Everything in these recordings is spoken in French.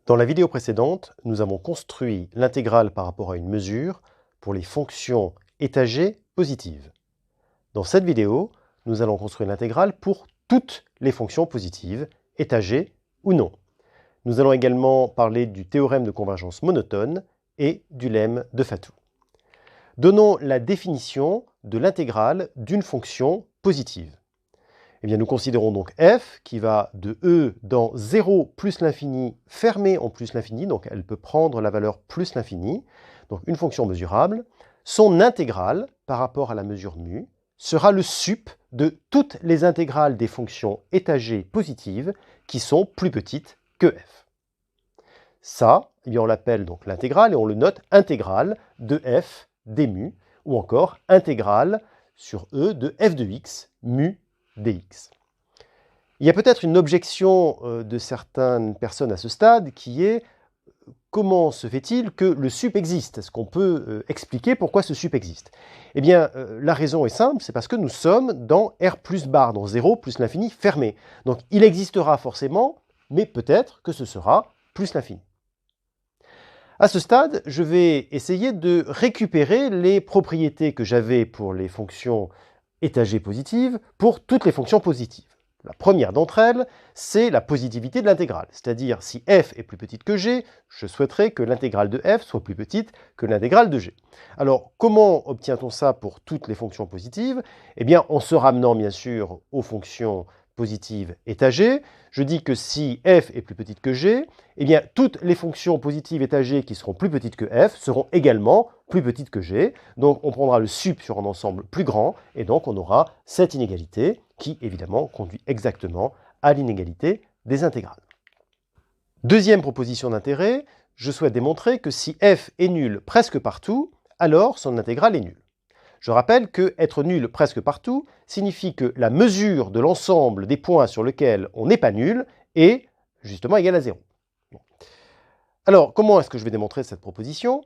Dans la vidéo précédente, nous avons construit l'intégrale par rapport à une mesure pour les fonctions étagées positives. Dans cette vidéo, nous allons construire l'intégrale pour toutes les fonctions positives, étagées ou non. Nous allons également parler du théorème de convergence monotone et du lemme de Fatou. Donnons la définition de l'intégrale d'une fonction positive. Eh bien, nous considérons donc f qui va de e dans 0 plus l'infini fermé en plus l'infini, donc elle peut prendre la valeur plus l'infini, donc une fonction mesurable. Son intégrale par rapport à la mesure mu sera le sup de toutes les intégrales des fonctions étagées positives qui sont plus petites que f. Ça, eh bien, on l'appelle donc l'intégrale et on le note intégrale de f d mu, ou encore intégrale sur e de f de x mu dx. Il y a peut-être une objection de certaines personnes à ce stade qui est comment se fait-il que le sup existe? Est-ce qu'on peut expliquer pourquoi ce sup existe? Eh bien, la raison est simple, c'est parce que nous sommes dans R plus bar, dans 0 plus l'infini fermé. Donc il existera forcément, mais peut-être que ce sera plus l'infini. À ce stade, je vais essayer de récupérer les propriétés que j'avais pour les fonctions étagées positives pour toutes les fonctions positives. La première d'entre elles, c'est la positivité de l'intégrale. C'est-à-dire, si f est plus petite que g, je souhaiterais que l'intégrale de f soit plus petite que l'intégrale de g. Alors, comment obtient-on ça pour toutes les fonctions positives? Eh bien, en se ramenant bien sûr aux fonctions positives étagées. Je dis que si f est plus petite que g, eh bien, toutes les fonctions positives étagées qui seront plus petites que f seront également plus petites que g. Donc, on prendra le sup sur un ensemble plus grand, et donc on aura cette inégalité qui, évidemment, conduit exactement à l'inégalité des intégrales. Deuxième proposition d'intérêt, je souhaite démontrer que si f est nul presque partout, alors son intégrale est nulle. Je rappelle que être nul presque partout signifie que la mesure de l'ensemble des points sur lesquels on n'est pas nul est justement égale à 0. Bon. Alors, comment est-ce que je vais démontrer cette proposition?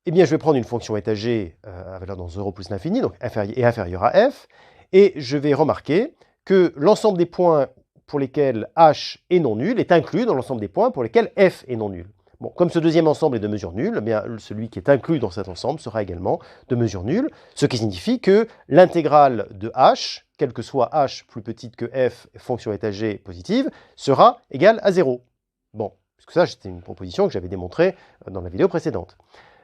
Eh bien, je vais prendre une fonction étagée à valeur dans 0 plus l'infini, donc inférieure à f, et je vais remarquer que l'ensemble des points pour lesquels h est non nul est inclus dans l'ensemble des points pour lesquels f est non nul. Bon, comme ce deuxième ensemble est de mesure nulle, eh bien, celui qui est inclus dans cet ensemble sera également de mesure nulle, ce qui signifie que l'intégrale de h, quel que soit h plus petite que f, fonction étagée positive, sera égale à 0. Bon, puisque ça, c'était une proposition que j'avais démontrée dans la vidéo précédente.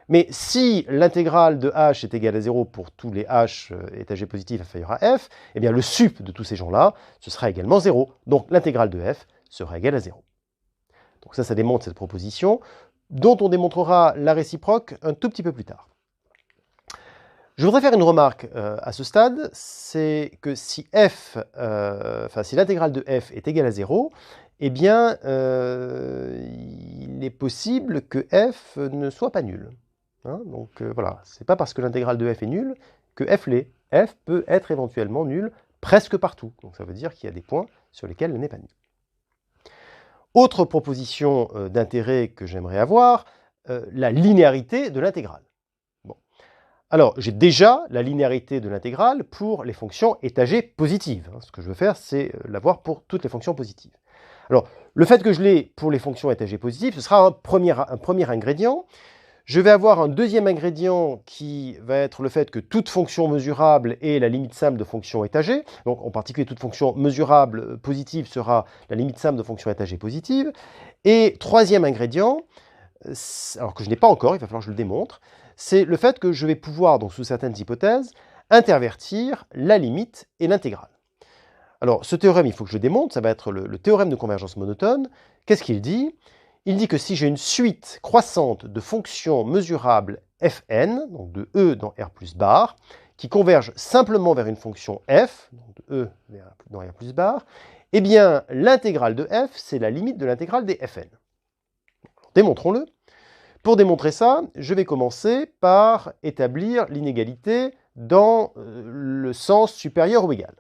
Mais si l'intégrale de h est égale à 0 pour tous les h étagés positifs inférieurs à f, eh bien le sup de tous ces gens-là, ce sera également 0. Donc l'intégrale de f sera égale à 0. Donc ça démontre cette proposition, dont on démontrera la réciproque un tout petit peu plus tard. Je voudrais faire une remarque à ce stade, c'est que si si l'intégrale de f est égale à 0, eh bien, il est possible que f ne soit pas nul. Hein, donc voilà, c'est pas parce que l'intégrale de f est nulle que f l'est. F peut être éventuellement nul presque partout. Donc ça veut dire qu'il y a des points sur lesquels elle n'est pas nulle. Autre proposition d'intérêt que j'aimerais avoir, la linéarité de l'intégrale. Bon. Alors, j'ai déjà la linéarité de l'intégrale pour les fonctions étagées positives. Ce que je veux faire, c'est l'avoir pour toutes les fonctions positives. Alors, le fait que je l'ai pour les fonctions étagées positives, ce sera un premier ingrédient. Je vais avoir un deuxième ingrédient qui va être le fait que toute fonction mesurable est la limite simple de fonctions étagées. Donc en particulier, toute fonction mesurable positive sera la limite simple de fonctions étagées positives. Et troisième ingrédient, alors que je n'ai pas encore, il va falloir que je le démontre, c'est le fait que je vais pouvoir, donc sous certaines hypothèses, intervertir la limite et l'intégrale. Alors ce théorème, il faut que je le démontre, ça va être le théorème de convergence monotone. Qu'est-ce qu'il dit ? Il dit que si j'ai une suite croissante de fonctions mesurables fn, donc de e dans R plus bar, qui convergent simplement vers une fonction f, donc de e dans R plus bar, eh bien l'intégrale de f, c'est la limite de l'intégrale des fn. Démontrons-le. Pour démontrer ça, je vais commencer par établir l'inégalité dans le sens supérieur ou égal.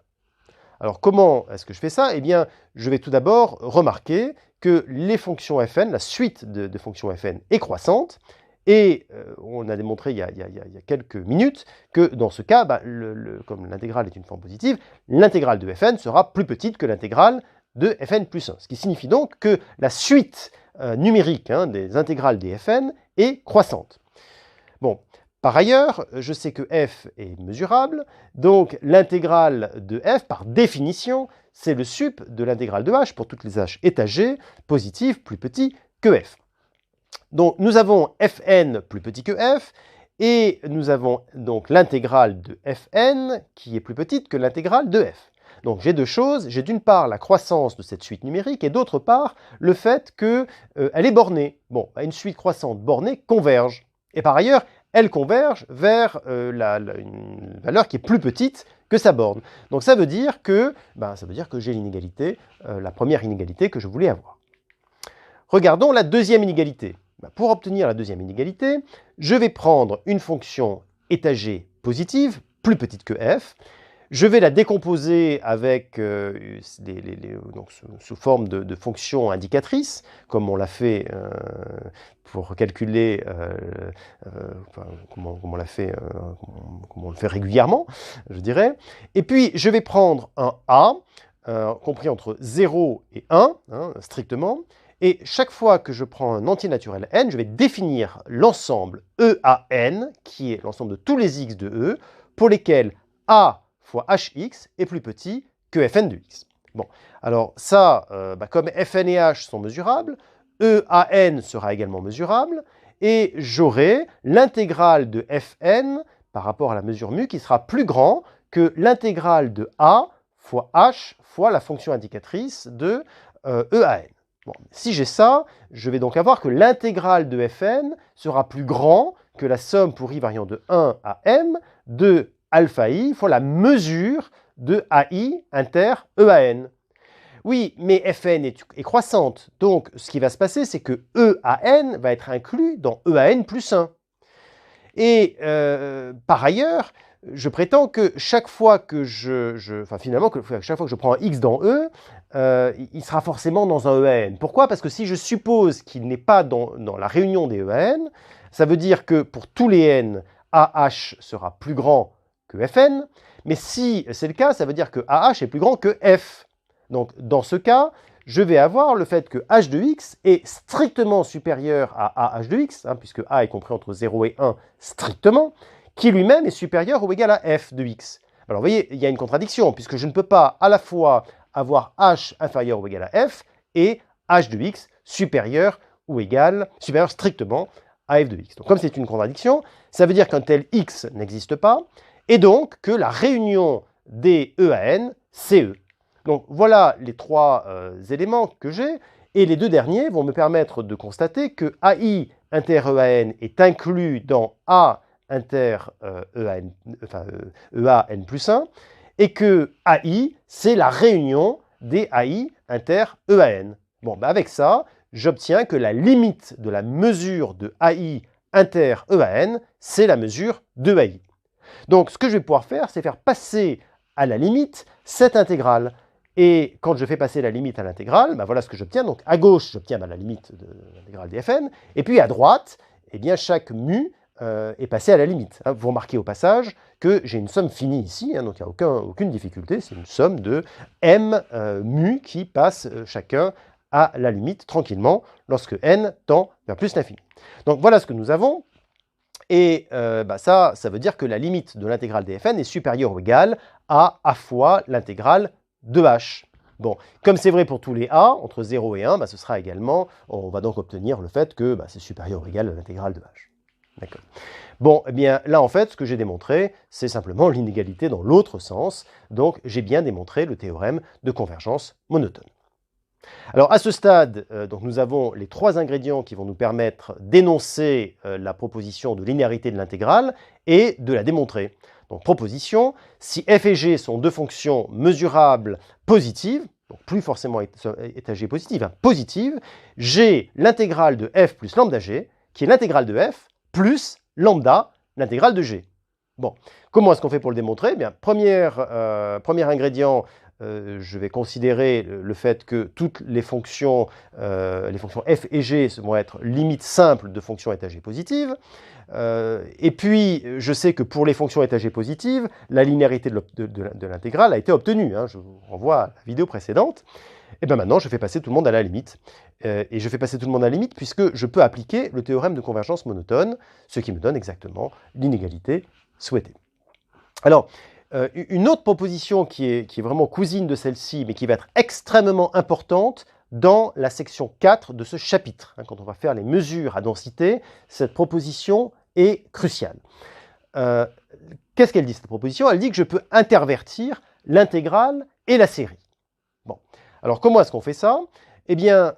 Alors comment est-ce que je fais ça? Eh bien, je vais tout d'abord remarquer que les fonctions fn, la suite de fonctions fn est croissante, et on a démontré il y a quelques minutes que dans ce cas, comme l'intégrale est une forme positive, l'intégrale de fn sera plus petite que l'intégrale de fn plus 1. Ce qui signifie donc que la suite numérique des intégrales des fn est croissante. Bon, par ailleurs, je sais que f est mesurable, donc l'intégrale de f, par définition, c'est le sup de l'intégrale de h pour toutes les h étagées, positives, plus petit que f. Donc nous avons fn plus petit que f, et nous avons donc l'intégrale de fn qui est plus petite que l'intégrale de f. Donc j'ai deux choses, j'ai d'une part la croissance de cette suite numérique, et d'autre part le fait qu'elle est bornée. Bon, une suite croissante bornée converge, et par ailleurs, elle converge vers une valeur qui est plus petite que sa borne. Donc ça veut dire que j'ai l'inégalité, la première inégalité que je voulais avoir. Regardons la deuxième inégalité. Pour obtenir la deuxième inégalité, je vais prendre une fonction étagée positive, plus petite que f. Je vais la décomposer avec sous forme de fonctions indicatrices, comme on l'a fait pour calculer, comme on le fait régulièrement, je dirais. Et puis, je vais prendre un a, compris entre 0 et 1, strictement. Et chaque fois que je prends un entier naturel n, je vais définir l'ensemble EAN, qui est l'ensemble de tous les x de E, pour lesquels a fois hx est plus petit que fn de x. Bon, alors ça, comme fn et h sont mesurables, EAN sera également mesurable, et j'aurai l'intégrale de fn par rapport à la mesure mu qui sera plus grand que l'intégrale de a fois h fois la fonction indicatrice de EAN. Bon, si j'ai ça, je vais donc avoir que l'intégrale de fn sera plus grand que la somme pour i variant de 1 à m de alpha i fois la mesure de ai inter EAN. Oui, mais fn est croissante, donc ce qui va se passer, c'est que EAN va être inclus dans EAN plus 1. Et par ailleurs, je prétends que chaque fois que chaque fois que je prends un x dans E, il sera forcément dans un EAN. Pourquoi? Parce que si je suppose qu'il n'est pas dans la réunion des EAN, ça veut dire que pour tous les n, AH sera plus grand que Fn, mais si c'est le cas, ça veut dire que AH est plus grand que F. Donc dans ce cas, je vais avoir le fait que h de x est strictement supérieur à AH de x, puisque A est compris entre 0 et 1 strictement, qui lui-même est supérieur ou égal à f de x. Alors vous voyez, il y a une contradiction, puisque je ne peux pas à la fois avoir h inférieur ou égal à f et h de x supérieur strictement à f de x. Donc comme c'est une contradiction, ça veut dire qu'un tel x n'existe pas, et donc que la réunion des EAN, c'est E. Donc voilà les trois éléments que j'ai, et les deux derniers vont me permettre de constater que AI inter EAN est inclus dans A inter EAN plus 1, et que AI, c'est la réunion des AI inter EAN. Bon, avec ça, j'obtiens que la limite de la mesure de AI inter EAN, c'est la mesure de AI. Donc ce que je vais pouvoir faire, c'est faire passer à la limite cette intégrale. Et quand je fais passer la limite à l'intégrale, voilà ce que j'obtiens. Donc à gauche, j'obtiens la limite de l'intégrale des Fn. Et puis à droite, eh bien, chaque mu est passé à la limite. Vous remarquez au passage que j'ai une somme finie ici, donc il n'y a aucune difficulté. C'est une somme de m mu qui passe chacun à la limite tranquillement lorsque n tend vers plus l'infini. Donc voilà ce que nous avons. Et ça veut dire que la limite de l'intégrale des Fn est supérieure ou égale à fois l'intégrale de h. Bon, comme c'est vrai pour tous les a, entre 0 et 1, ce sera également, on va donc obtenir le fait que c'est supérieur ou égal à l'intégrale de h. D'accord. Bon, eh bien là en fait, ce que j'ai démontré, c'est simplement l'inégalité dans l'autre sens. Donc j'ai bien démontré le théorème de convergence monotone. Alors à ce stade, donc, nous avons les trois ingrédients qui vont nous permettre d'énoncer la proposition de linéarité de l'intégrale et de la démontrer. Donc proposition, si f et g sont deux fonctions mesurables positives, donc plus forcément étagées positives, positives, j'ai l'intégrale de f plus lambda g, qui est l'intégrale de f plus lambda, l'intégrale de g. Bon, comment est-ce qu'on fait pour le démontrer? Eh bien, premier ingrédient, je vais considérer le fait que toutes les fonctions f et g vont être limites simples de fonctions étagées positives. Et puis, je sais que pour les fonctions étagées positives, la linéarité de l'intégrale a été obtenue. Je vous renvoie à la vidéo précédente. Et bien maintenant, je fais passer tout le monde à la limite. Et je fais passer tout le monde à la limite puisque je peux appliquer le théorème de convergence monotone, ce qui me donne exactement l'inégalité souhaitée. Alors, une autre proposition qui est vraiment cousine de celle-ci, mais qui va être extrêmement importante dans la section 4 de ce chapitre. Quand on va faire les mesures à densité, cette proposition est cruciale. Qu'est-ce qu'elle dit, cette proposition? Elle dit que je peux intervertir l'intégrale et la série. Bon. Alors, comment est-ce qu'on fait ça? Eh bien,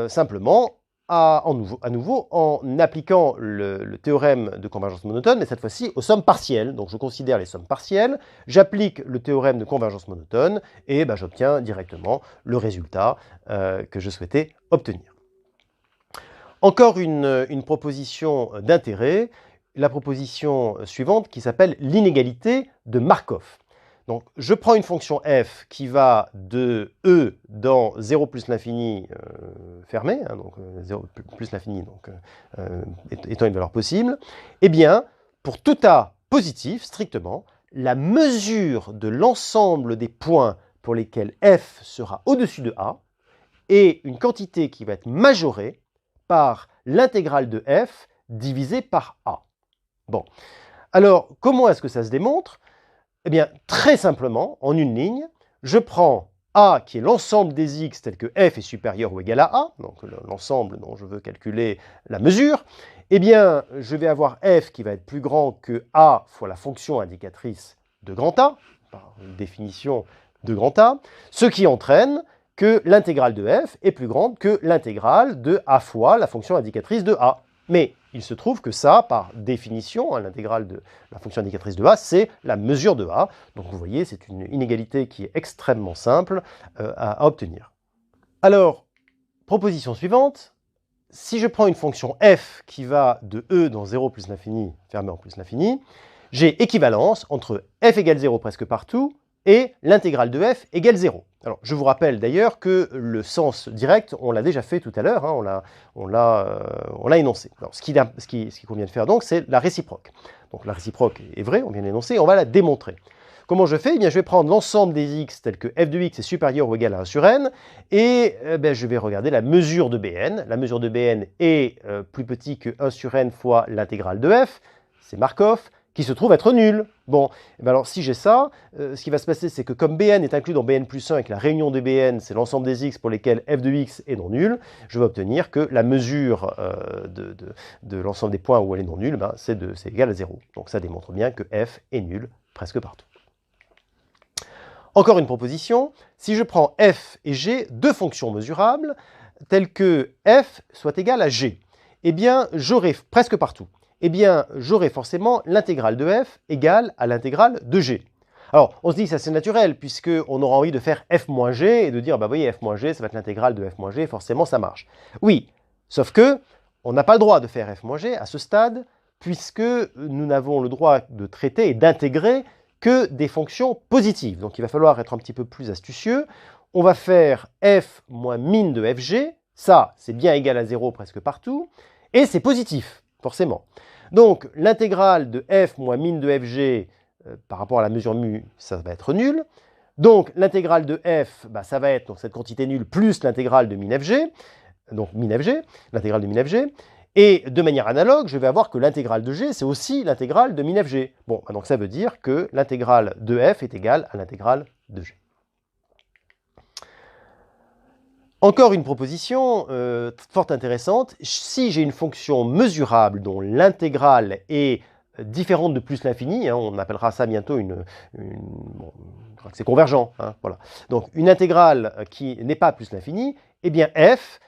simplement, à nouveau, en appliquant le théorème de convergence monotone, mais cette fois-ci aux sommes partielles. Donc, je considère les sommes partielles, j'applique le théorème de convergence monotone, et j'obtiens directement le résultat que je souhaitais obtenir. Encore une proposition d'intérêt, la proposition suivante qui s'appelle l'inégalité de Markov. Donc, je prends une fonction f qui va de e dans 0 plus l'infini fermé, donc 0 plus l'infini étant une valeur possible. Eh bien, pour tout a positif, strictement, la mesure de l'ensemble des points pour lesquels f sera au-dessus de a est une quantité qui va être majorée par l'intégrale de f divisée par a. Bon, alors, comment est-ce que ça se démontre? Eh bien, très simplement, en une ligne, je prends a qui est l'ensemble des x tel que f est supérieur ou égal à a, donc l'ensemble dont je veux calculer la mesure. Eh bien, je vais avoir f qui va être plus grand que a fois la fonction indicatrice de grand A, par une définition de grand A, ce qui entraîne que l'intégrale de f est plus grande que l'intégrale de a fois la fonction indicatrice de a. Mais il se trouve que ça, par définition, l'intégrale de la fonction indicatrice de a, c'est la mesure de a. Donc vous voyez, c'est une inégalité qui est extrêmement simple à obtenir. Alors, proposition suivante, si je prends une fonction f qui va de e dans 0 plus l'infini, fermé en plus l'infini, j'ai équivalence entre f égale 0 presque partout et l'intégrale de f égale 0. Alors, je vous rappelle d'ailleurs que le sens direct, on l'a déjà fait tout à l'heure, on l'a énoncé. Alors, ce qu'il convient de faire donc, c'est la réciproque. Donc la réciproque est vraie, on vient de l'énoncer, on va la démontrer. Comment je fais? Eh bien, je vais prendre l'ensemble des x tels que f de x est supérieur ou égal à 1 sur n, et je vais regarder la mesure de Bn. La mesure de Bn est plus petit que 1 sur n fois l'intégrale de f, c'est Markov, qui se trouve être nul. Bon, alors si j'ai ça, ce qui va se passer, c'est que comme Bn est inclus dans Bn plus 1 et que la réunion de Bn, c'est l'ensemble des x pour lesquels f de x est non nul, je vais obtenir que la mesure de l'ensemble des points où elle est non nulle, c'est égal à 0. Donc ça démontre bien que f est nul presque partout. Encore une proposition, si je prends f et g, deux fonctions mesurables, telles que f soit égal à g, eh bien j'aurai presque partout. Eh bien, j'aurai forcément l'intégrale de f égale à l'intégrale de g. Alors, on se dit que c'est assez naturel, puisqu'on aura envie de faire f moins g, et de dire, vous voyez, f moins g, ça va être l'intégrale de f moins g, forcément, ça marche. Oui, sauf que on n'a pas le droit de faire f moins g à ce stade, puisque nous n'avons le droit de traiter et d'intégrer que des fonctions positives. Donc, il va falloir être un petit peu plus astucieux. On va faire f moins min de fg, ça, c'est bien égal à 0 presque partout, et c'est positif, forcément. Donc, l'intégrale de f moins min de fg par rapport à la mesure mu, ça va être nul. Donc, l'intégrale de f, ça va être cette quantité nulle plus l'intégrale de min fg, donc min fg, l'intégrale de min fg. Et de manière analogue, je vais avoir que l'intégrale de g, c'est aussi l'intégrale de min fg. Bon, donc ça veut dire que l'intégrale de f est égale à l'intégrale de g. Encore une proposition fort intéressante. Si j'ai une fonction mesurable dont l'intégrale est différente de plus l'infini, on appellera ça bientôt c'est convergent. Voilà. Donc une intégrale qui n'est pas plus l'infini, eh bien f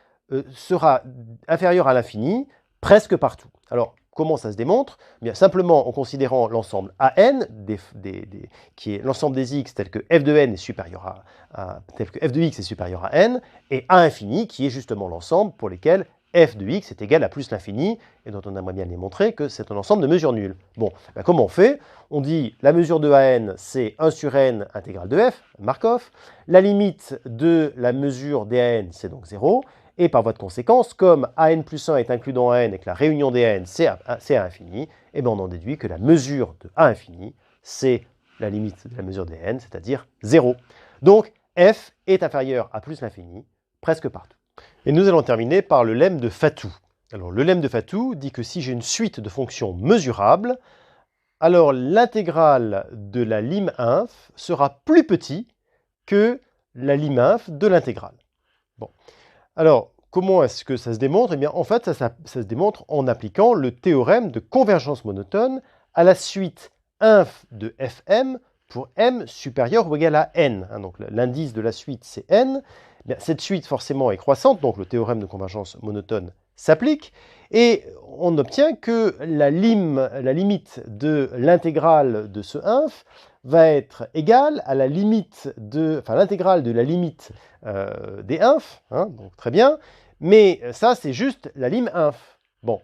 sera inférieur à l'infini presque partout. Alors, comment ça se démontre? Eh bien, simplement en considérant l'ensemble AN, qui est l'ensemble des x tel que f de n est supérieur tel que f de x est supérieur à n, et A infini, qui est justement l'ensemble pour lesquels f de x est égal à plus l'infini, et dont on aimerait bien démontrer que c'est un ensemble de mesures nulles. Bon, comment on fait? On dit la mesure de AN, c'est 1 sur n intégrale de f, Markov. La limite de la mesure des AN, c'est donc 0. Et par voie de conséquence, comme AN plus 1 est inclus dans AN et que la réunion des AN, c'est A infini, et bien on en déduit que la mesure de A infini, c'est la limite de la mesure des N, c'est-à-dire 0. Donc, f est inférieur à plus l'infini, presque partout. Et nous allons terminer par le lemme de Fatou. Alors, le lemme de Fatou dit que si j'ai une suite de fonctions mesurables, alors l'intégrale de la lime inf sera plus petit que la lime inf de l'intégrale. Bon. Alors, comment est-ce que ça se démontre? Eh bien, en fait, ça se démontre en appliquant le théorème de convergence monotone à la suite inf de fm pour m supérieur ou égal à n. Donc, l'indice de la suite, c'est n. Eh bien, cette suite, forcément, est croissante, donc le théorème de convergence monotone s'applique, et on obtient que la limite de l'intégrale de ce inf va être égale à la limite l'intégrale de la limite des inf, donc très bien, mais ça c'est juste la lime inf. Bon.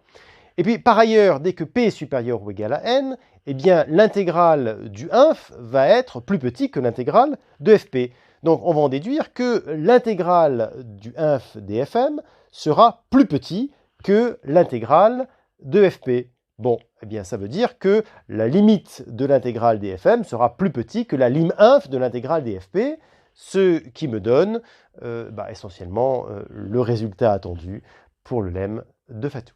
Et puis par ailleurs, dès que p est supérieur ou égal à n, eh bien l'intégrale du inf va être plus petit que l'intégrale de fp. Donc on va en déduire que l'intégrale du inf dfm sera plus petit que l'intégrale de fp. Bon, eh bien ça veut dire que la limite de l'intégrale dfm sera plus petit que la lime inf de l'intégrale dfp, ce qui me donne essentiellement le résultat attendu pour le lemme de Fatou.